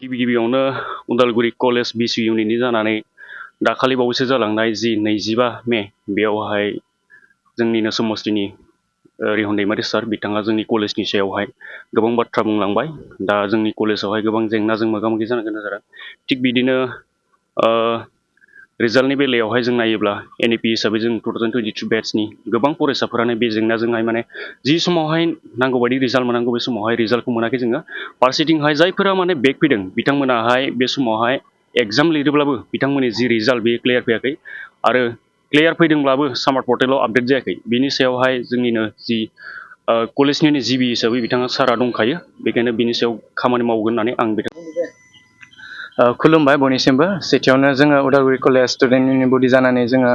गिबियावनो उदालगुरि कलेज बिसि इउनिटनि जानानै दाखालि बावैसो जालांनाय जि 25 मे बेयावहाय जोंनिनो समस्तिनि रिहन दैमारि सार बिथाङा जोंनि कलेजनि सायावहाय गोबां बाथ्रा बुंलांबाय। दा जोंनि कलेजावहाय गोबां जेंनाजों मोगा-मोगि जानो गोनां जादों। थिग बिदिनो रिजाल्टनि बेलायावहाय जों नायोब्ला NEP हिसाबै जों 2022 बेट्सनि गोबां फरायसाफोरानो बे जेंनाजोंहाय माने जि समावहाय नांगौ बायदि रिजाल्ट मोनांगौ बे समावहाय रिजाल्टखौ मोनाखै जोङो। फारसेथिंहाय जायफोरा माने बेक फैदों बिथांमोनाहाय बे समावहाय एग्जाम लिरोब्लाबो बिथांमोननि जि रिजाल्ट बेयो क्लियार फैयाखै आरो क्लियार फैदोंब्लाबो सामार पर्टेलाव आपडेट जायाखै। बिनि सायावहाय जोंनिनो जि कलेजनिनो जिबि हिसाबै बिथाङा सारा दंखायो, बेखायनो बिनि सायाव खामानि मावगोन होननानै आं खुलुमबाय बयनिसिमबो। सेथियावनो जोङो उदालगुरि कलेज स्टुडेन्ट इउनियन बडि जानानै जोङो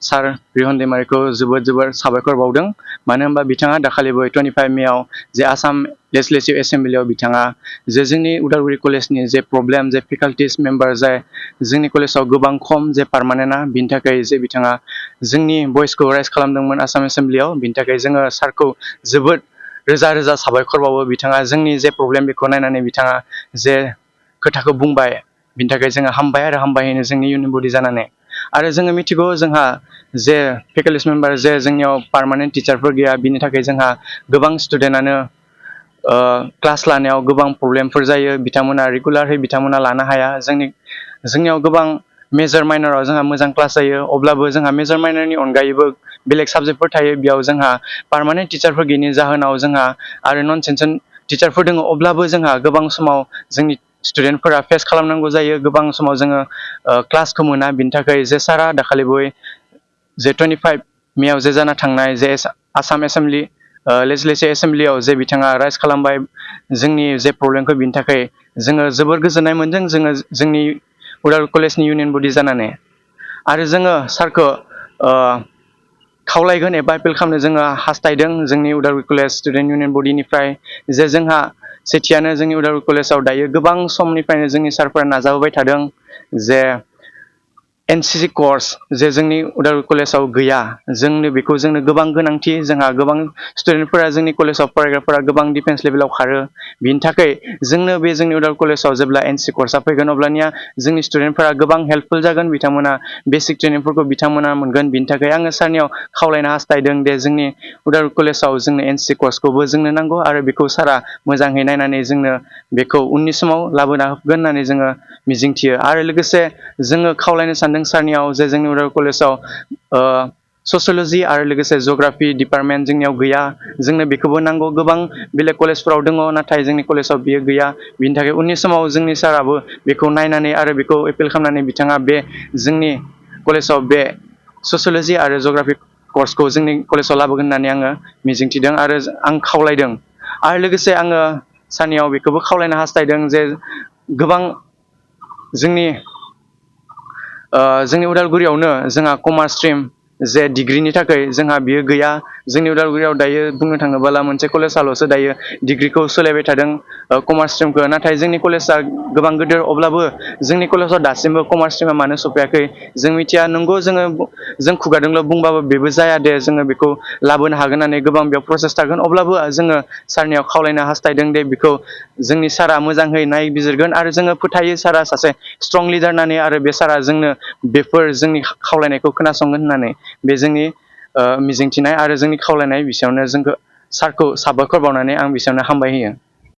सार रिहन दैमारिखौ जोबोर साबायखर बावदों। मानो होनबा बिथाङा दाखालिबो 25 मेआव जे आसाम लेजिस्लेटिभ एसेम्बलियाव बिथाङा जे जोंनि उदालगुरि कलेजनि जे प्रब्लेम, जे फेकाल्टिस मेम्बार जाय जोंनि कलेजाव गोबां खम जे पार्मानेन्टआ, बिनि थाखाय जे बिथाङा जोंनि भइसखौ राइज खालामदोंमोन आसाम एसेम्बलियाव। बिनि थाखाय जोङो सारखौ जोबोद रोजा रोजा साबायखर बावो। बिथाङा जोंनि जे प्रब्लेम बेखौ नायनानै बिथाङा जे खोथाखौ बुंबाय, बिनि थाखाय जोङो हामबाय आरो हामबाय होनो जोंनि इउनियन बडि जानानै। आरो जोङो मिथिगौ जोंहा जे फेकाल्टिस मेम्बार जे जोंनियाव पार्मानेन्ट टिचारफोर गैया, बिनि थाखाय जोंहा गोबां स्टुडेन्टआनो क्लास लानायाव गोबां प्रब्लेमफोर जायो। बिथांमोना रेगुलारहै बिथांमोना लानो हाया। जोंनियाव गोबां मेजर माइनराव जोंहा मोजां क्लास जायो, अब्लाबो जोंहा मेजर माइनरनि अनगायैबो बेलेग साबजेक्टफोर थायो, बेयाव जोंहा पार्मानेन्ट टिचारफोर गैयिनि जाहोनाव जोंहा आरो नन सेन्सन टिचारफोर दङ, अब्लाबो जोंहा गोबां समाव जोंनि स्टुडेन्टफोरा फेस खालामनांगौ जायो। गोबां समाव जोङो क्लासखौ मोना। बिनि थाखाय जे सारा दाखालिबो जे 25 मेआव जे जाना थांनाय जे आसाम एसेम्बलि लेजिस्लेटिभ एसेम्बलियाव जे बिथाङा राइज खालामबाय जोंनि जे प्रब्लेमखौ, बिनि थाखाय जोङो जोबोर गोजोननाय मोनदों जोङो जोंनि उदालगुरि कलेजनि इउनियन बडि जानानै। आरो जोङो सारखौ खावलायगोन एबा एपिल खालामनो जोङो हास्थायदों जोंनि उदालगुरि कलेज स्टुडेन्ट इउनियन बडिनिफ्राय, जे जोंहा सेथियानो जोंनि उदालगुरि कलेजाव दायो गोबां समनिफ्रायनो जोंनि सारफोरा नाजाबोबाय थादों जे NCC कर्स जे जोंनि उदालगुरि कलेजाव गैया। जोंनो गोबां गोनांथि। जोंहा गोबां स्टुडेन्टफोरा जोंनि कलेजाव फरायग्राफोरा गोबां डिफेन्स लेभेलाव खारो। बिनि थाखाय जोंनो बे जोंनि उदालगुरि कलेजाव जेब्ला NCC कर्सआ फैगोन, अब्लानिया जोंनि स्टुडेन्टफोरा गोबां हेल्पफुल जागोन। बिथांमोना बेसिक ट्रेनिंफोरखौ बिथांमोना मोनगोन। बिनि थाखाय आङो सारनियाव खावलायनो हास्थायदों दे जोंनि उदालगुरि कलेजाव जोंनो NCC कर्सखौबो जोंनो नांगौ आरो बेखौ सारा मोजाङै नायनानै जोंनो बेखौ उननि समाव लाबोना होगोन होननानै जोङो मिजिंथियो। आरो लोगोसे जोङो खावलायनो सानदों सारनियाव जे जोंनि उदालगुरि कलेजाव ससियल'जि आरो लोगोसे जिअ'ग्राफि डिपार्टमेन्ट जोंनियाव गैया। जोंनो बेखौबो नांगौ। गोबां बेलेग कलेजफोराव दङ, नाथाय जोंनि कलेजाव बियो गैया। बिनि थाखाय उननि समाव जोंनि साराबो बेखौ नायनानै आरो बेखौ एपिल खालामनानै बिथाङा बे जोंनि कलेजाव बे ससियल'जि आरो जिअ'ग्राफि कर्सखौ जोंनि कलेजाव लाबोगोन होननानै आङो मिजिंथिदों आरो आं खावलायदों। आरो लोगोसे आङो सारनियाव बेखौबो खावलायनो हास्थायदों जे गोबां जोंनि उदालगुरियावनो जोंहा कमार्स स्ट्रिम जे डिग्रिनि थाखाय जोंहा बियो गैया। जोंनि उदालगुरियाव दायो बुंनो थाङोब्ला मोनसे कलेजाल'सो दायो डिग्रिखौ सोलायबाय थादों कमार्स स्ट्रिमखौ। नाथाय जोंनि कलेजा गोबां गिदिर, अब्लाबो जोंनि कलेजाव दासिमबो कमार्स स्ट्रिमा मानो सफैयाखै जों मिथिया। नंगौ जों खुगाजोंल' बुंबाबो बेबो जाया दे, जोङो बेखौ लाबोनो हागोन होननानै गोबां बेयाव प्रसेस थागोन। अब्लाबो जोङो सारनियाव खावलायनो हास्थायदों दे बेखौ जोंनि सारा मोजाङै नायबिजिरगोन आरो जोङो फोथायो सारा सासे स्ट्रं लिडार होननानै, आरो बे सारा जोंनो बेफोर जोंनि खावलायनायखौ खोनासंगोन होननानै। बे जोंनि मिजिंथिनाय आरो जोंनि खावलायनाय। बिसेयावनो जोंखौ सारखौ साबायखर बावनानै आं बिसेयावनो हामबाय होयो।